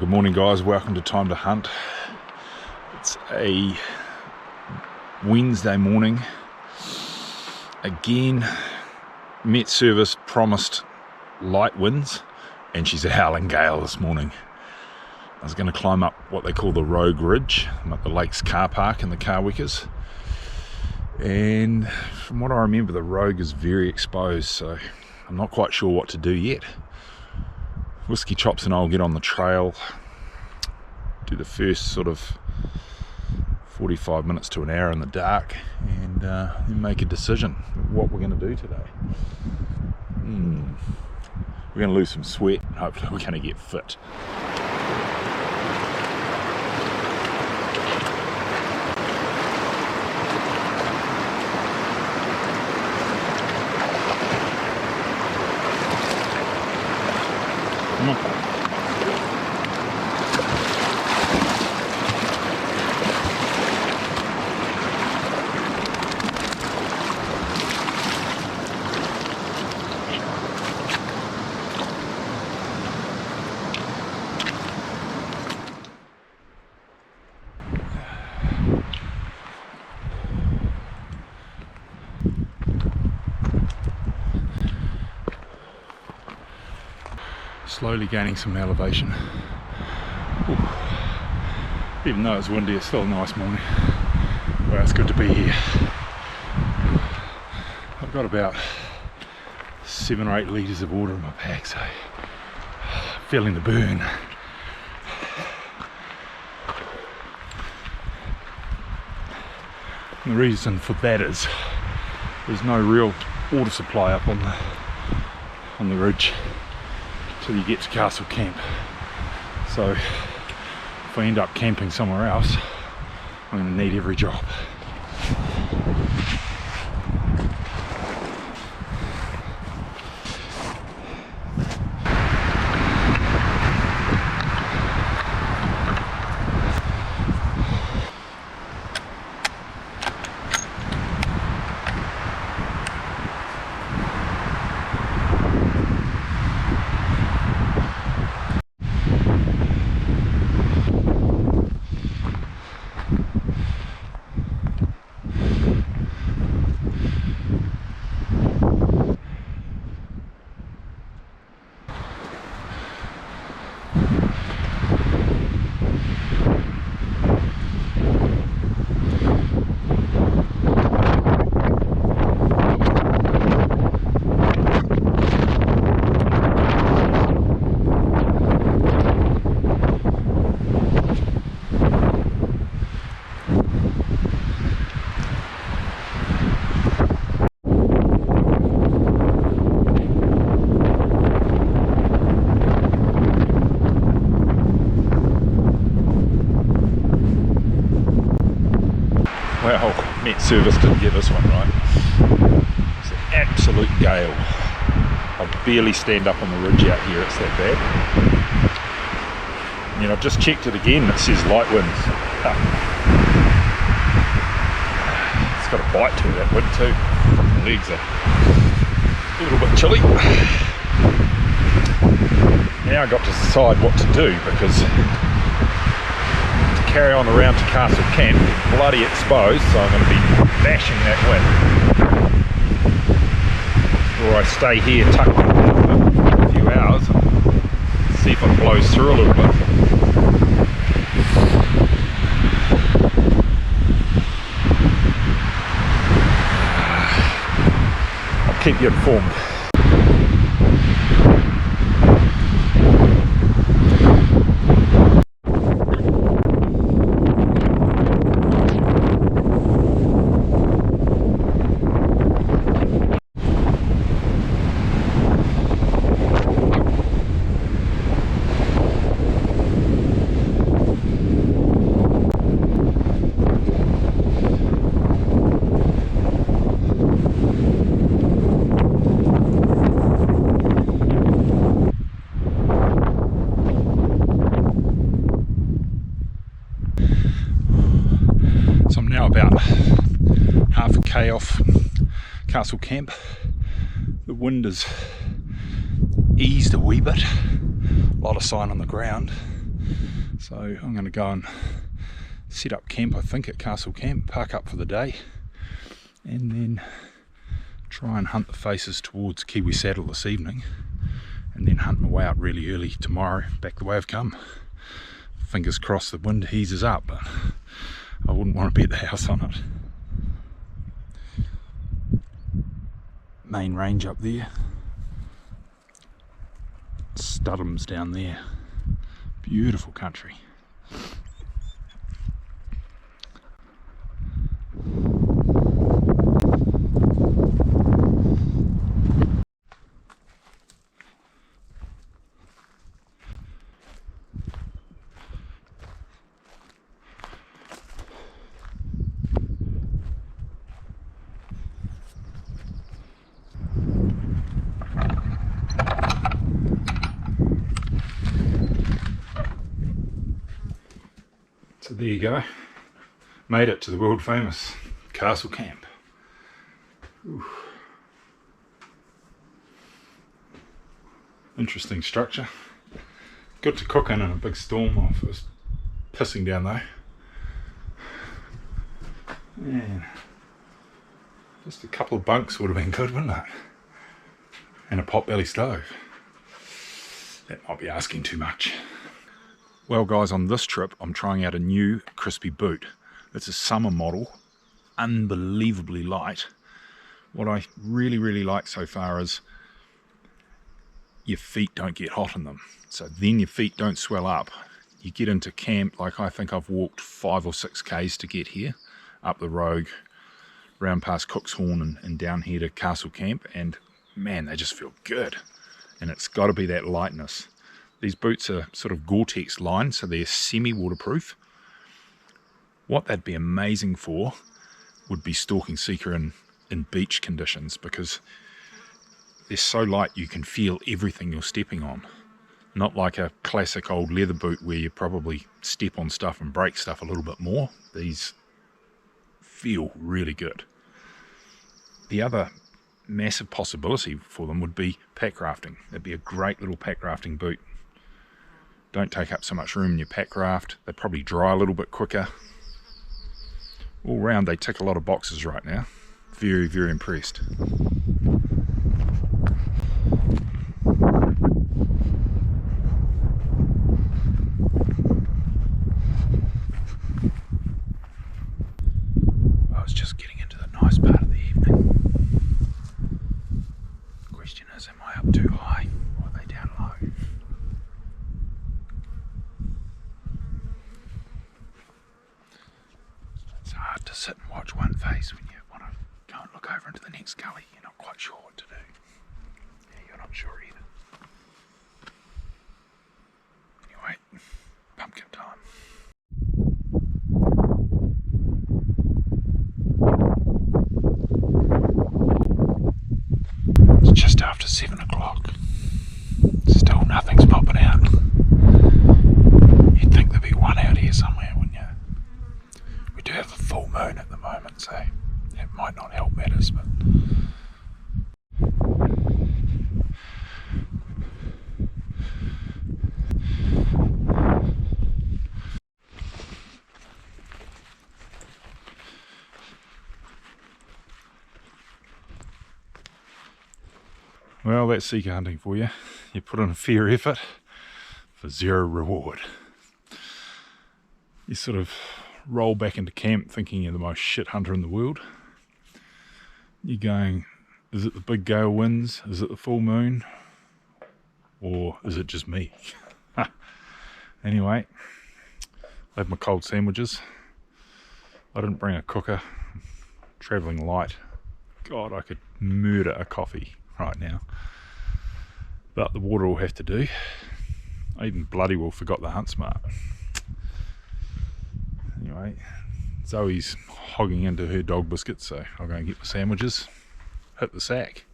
Good morning guys, welcome to Time to Hunt. It's a Wednesday morning. Again, Metservice promised light winds and she's a howling gale this morning. I was going to climb up what they call the Rogue Ridge, at the lake's car park in the Kawekas. And from what I remember, the Rogue is very exposed, so I'm not quite sure what to do yet. Whiskey Chops and I will get on the trail, do the first sort of 45 minutes to an hour in the dark, and then make a decision what we're going to do today. We're going to lose some sweat and hopefully we're going to get fit. Come on. Slowly gaining some elevation. Ooh. Even though it's windy, it's still a nice morning. Well, it's good to be here. I've got about 7 or 8 litres of water in my pack, so feeling the burn. And the reason for that is there's no real water supply up on the ridge till you get to Castle Camp. So if I end up camping somewhere else, I'm going to need every drop. Well, Metservice didn't get this one right. It's an absolute gale. I barely stand up on the ridge out here, it's that bad. And I've just checked it again, it says light winds. It's got a bite to it, that wind too. My legs are a little bit chilly. Now I've got to decide what to do, because carry on around to Castle Camp, bloody exposed, so I'm going to be bashing that wind. Or I stay here tucked in for a few hours and see if it blows through a little bit. I'll keep you informed. About half a K off Castle Camp. The wind has eased a wee bit, a lot of sign on the ground, So I'm going to go and set up camp, I think, at Castle Camp, park up for the day, and then try and hunt the faces towards Kiwi Saddle this evening, and then hunt my way out really early tomorrow, back the way I've come. Fingers crossed the wind eases up, but I wouldn't want to bet the house on it. Main range up there, Studham's down there, beautiful country. So there you go, made it to the world famous Castle Camp. Ooh. Interesting structure. Good to cook in a big storm. If it was pissing down though. Man, just a couple of bunks would have been good, wouldn't it? And a potbelly stove. That might be asking too much. Well guys, on this trip I'm trying out a new Crispi boot. It's a summer model, unbelievably light. What I really like so far is your feet don't get hot in them. So then your feet don't swell up. You get into camp, like I think I've walked 5 or 6 Ks to get here, up the road, round past Cook's Horn and down here to Castle Camp, and man, they just feel good. And it's got to be that lightness. These boots are sort of Gore-Tex lined, so they're semi-waterproof. What they'd be amazing for would be stalking Sika in beach conditions, because they're so light you can feel everything you're stepping on. Not like a classic old leather boot where you probably step on stuff and break stuff a little bit more. These feel really good. The other massive possibility for them would be pack rafting. It'd be a great little pack rafting boot. Don't take up so much room in your pack raft. They probably dry a little bit quicker. All round they tick a lot of boxes right now. Very impressed. I was just getting into the nice part of the evening. The question is, am I up too high or are they down low? It's hard to sit and watch one face when you want to go and look over into the next gully. You're not quite sure what to do. Yeah, you're not sure either. Anyway, pumpkin time. It's just after 7 o'clock. Still nothing's popping out. You'd think there'd be one out here somewhere, wouldn't you? We do have a full moon at the moment, so that might not help matters, but well, that's Sika hunting for you. You put in a fair effort for zero reward. You sort of roll back into camp thinking you're the most shit hunter in the world. You're going, is it the big gale winds? Is it the full moon? Or is it just me? Anyway, I have my cold sandwiches. I didn't bring a cooker. Travelling light. God, I could murder a coffee right now. But the water will have to do. I even bloody well forgot the Hunt Smart. Anyway, Zoe's hogging into her dog biscuits, so I'll go and get my sandwiches, hit the sack.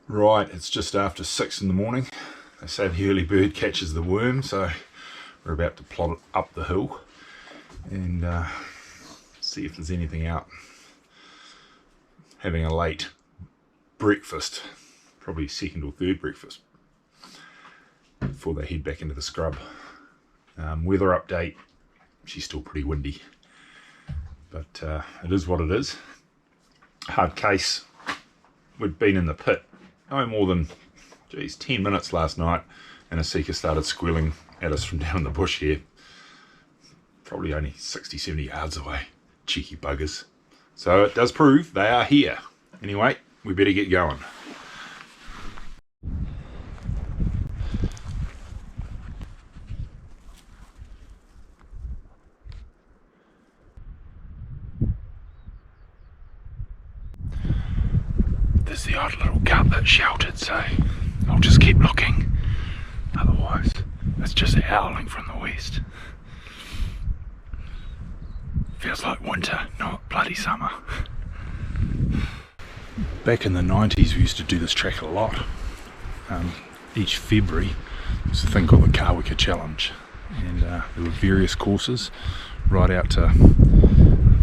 Right, it's just after 6 in the morning. They say the early bird catches the worm, so we're about to plod it up the hill and see if there's anything out. Having a late breakfast probably second or third breakfast before they head back into the scrub. Weather update, she's still pretty windy, but it is what it is. Hard case, we'd been in the pit no more than 10 minutes last night, and a Sika started squealing at us from down in the bush here, probably only 60-70 yards away. Cheeky buggers. So it does prove they are here. Anyway, we better get going. There's the odd little gut that sheltered, so I'll just keep looking. Otherwise, it's just howling from the west. Feels like winter, not bloody summer. Back in the 90s, we used to do this track a lot. Each February, there's a thing called the Kaweka Challenge, and there were various courses right out to, I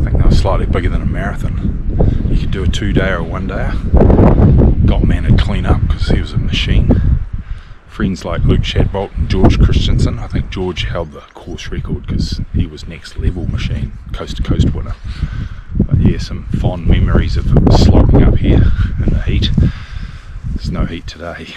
think they were slightly bigger than a marathon. You could do a 2-day or a 1-dayer. Got man to clean up because he was a machine. Friends like Luke Shadbolt and George Christensen. I think George held the course record because he was next level machine, coast to coast winner. But yeah, some fond memories of slogging up here in the heat. There's no heat today.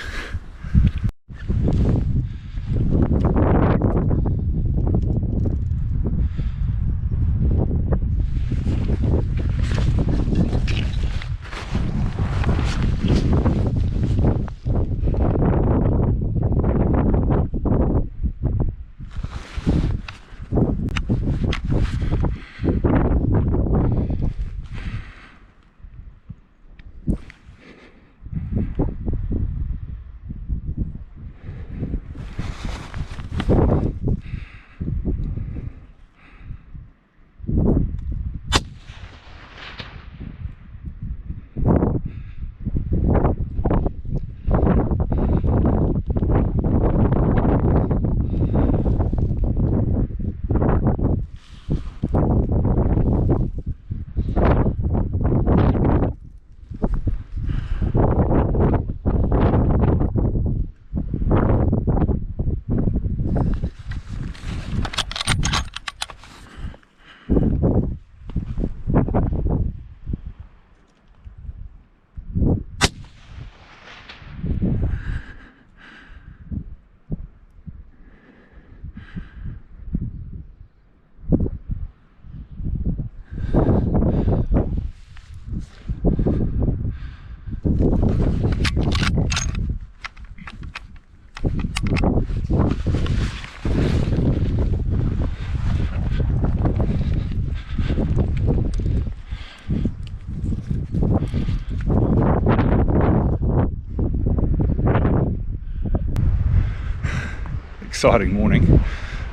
Exciting morning.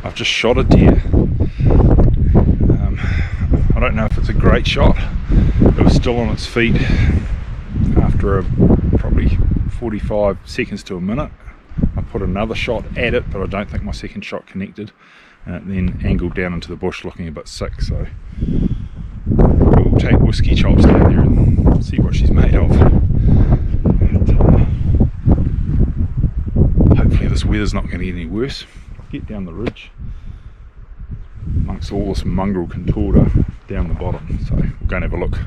I've just shot a deer. I don't know if it's a great shot. It was still on its feet after probably 45 seconds to a minute. I put another shot at it, but I don't think my second shot connected, and it then angled down into the bush looking a bit sick. So we'll take Whiskey Chops down there and see what she's made of. Hopefully this weather's not going to get any worse. Get down the ridge amongst all this mongrel contorta down the bottom, so we'll go and have a look.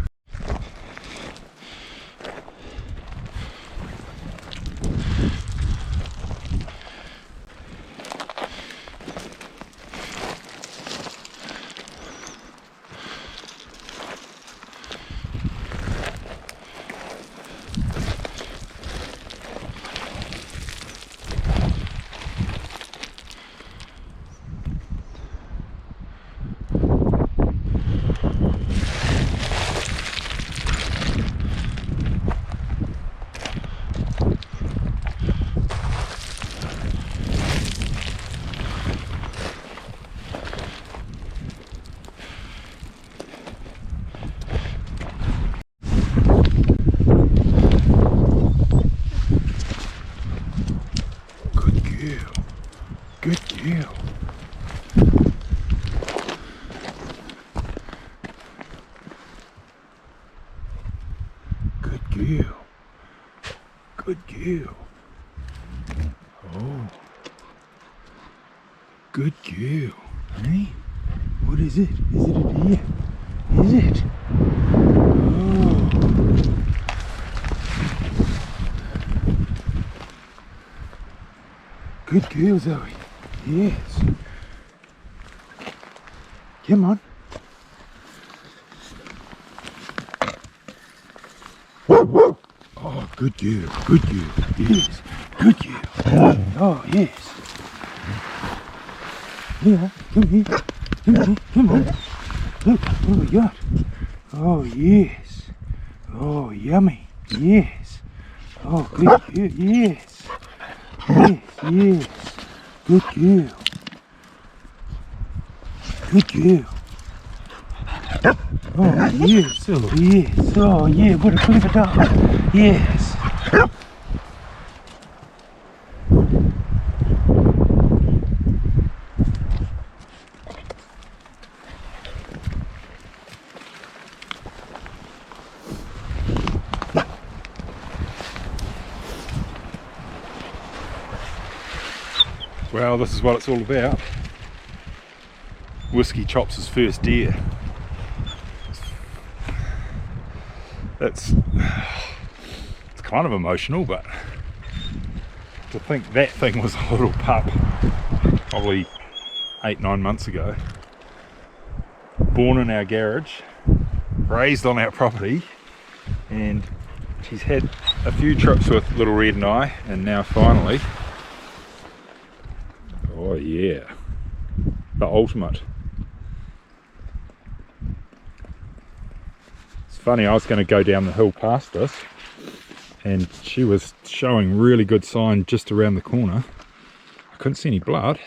Good girl. Good girl. Good girl. girl. Oh. Good girl. Hey? What is it? Is it a deer? Is it? Oh. Good girl, Zoe. Yes. Come on. Oh, good girl. Good girl. Yes. Good girl. Oh, yes. Yeah, come here. Come here. Come on. Look what we got. Oh, yes. Oh, yummy. Yes. Oh, good girl. Yes. Yes, yes. Good girl. Good girl. Oh, yes. Oh, yes. Oh, yeah. What a clever dog. Yes. Well, this is what it's all about. Whiskey Chops' first deer. It's kind of emotional, but to think that thing was a little pup, probably 8-9 months ago, born in our garage, raised on our property, and she's had a few trips with Little Red and I, and now finally, oh yeah, the ultimate. It's funny, I was going to go down the hill past this, and she was showing really good sign just around the corner. I couldn't see any blood,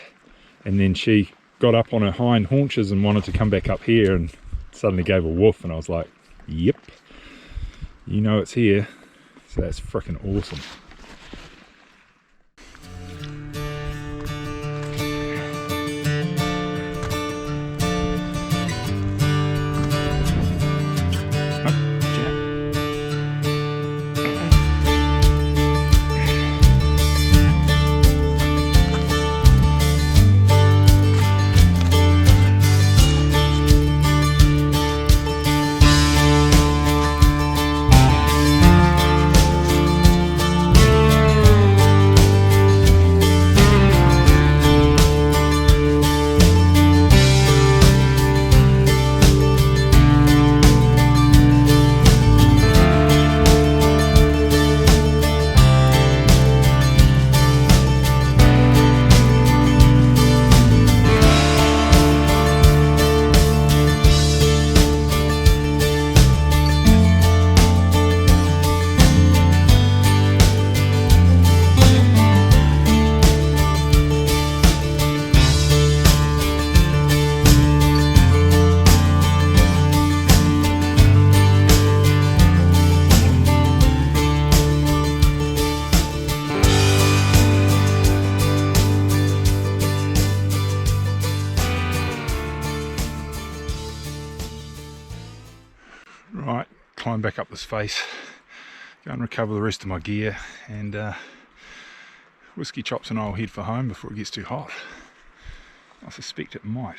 and then she got up on her hind haunches and wanted to come back up here, and suddenly gave a woof, and I was like, yep, you know it's here. So that's freaking awesome. Right, climb back up this face, go and recover the rest of my gear, and Whiskey Chops and I will head for home before it gets too hot. I suspect it might.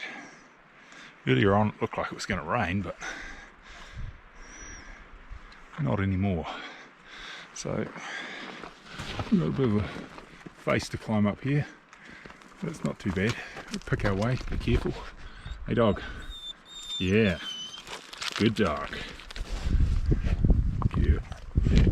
Earlier on it looked like it was going to rain, but not anymore. So we've got a bit of a face to climb up here, but it's not too bad. We'll pick our way, be careful. Hey dog. Yeah, good dog. Cute. Yes.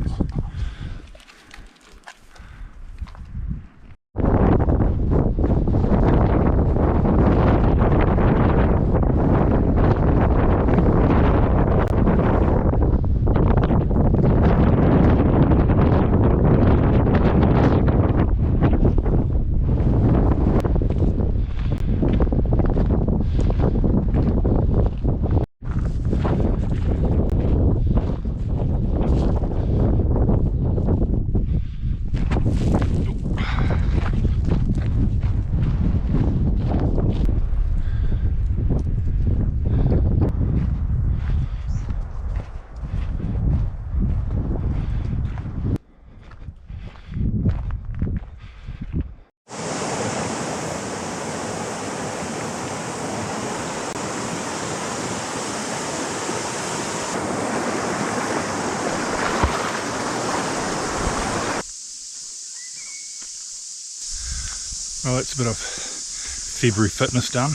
Well, that's a bit of February fitness done.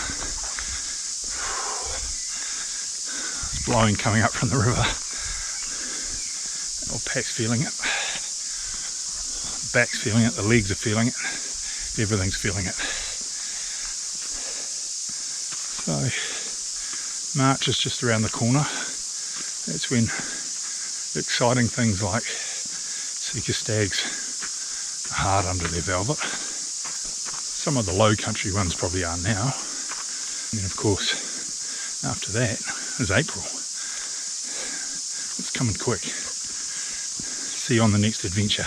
It's blowing coming up from the river. Old pack's feeling it. The back's feeling it, the legs are feeling it. Everything's feeling it. So, March is just around the corner. That's when exciting things like Sika stags are hard under their velvet. Some of the low country ones probably are now. And then of course, after that is April. It's coming quick. See you on the next adventure.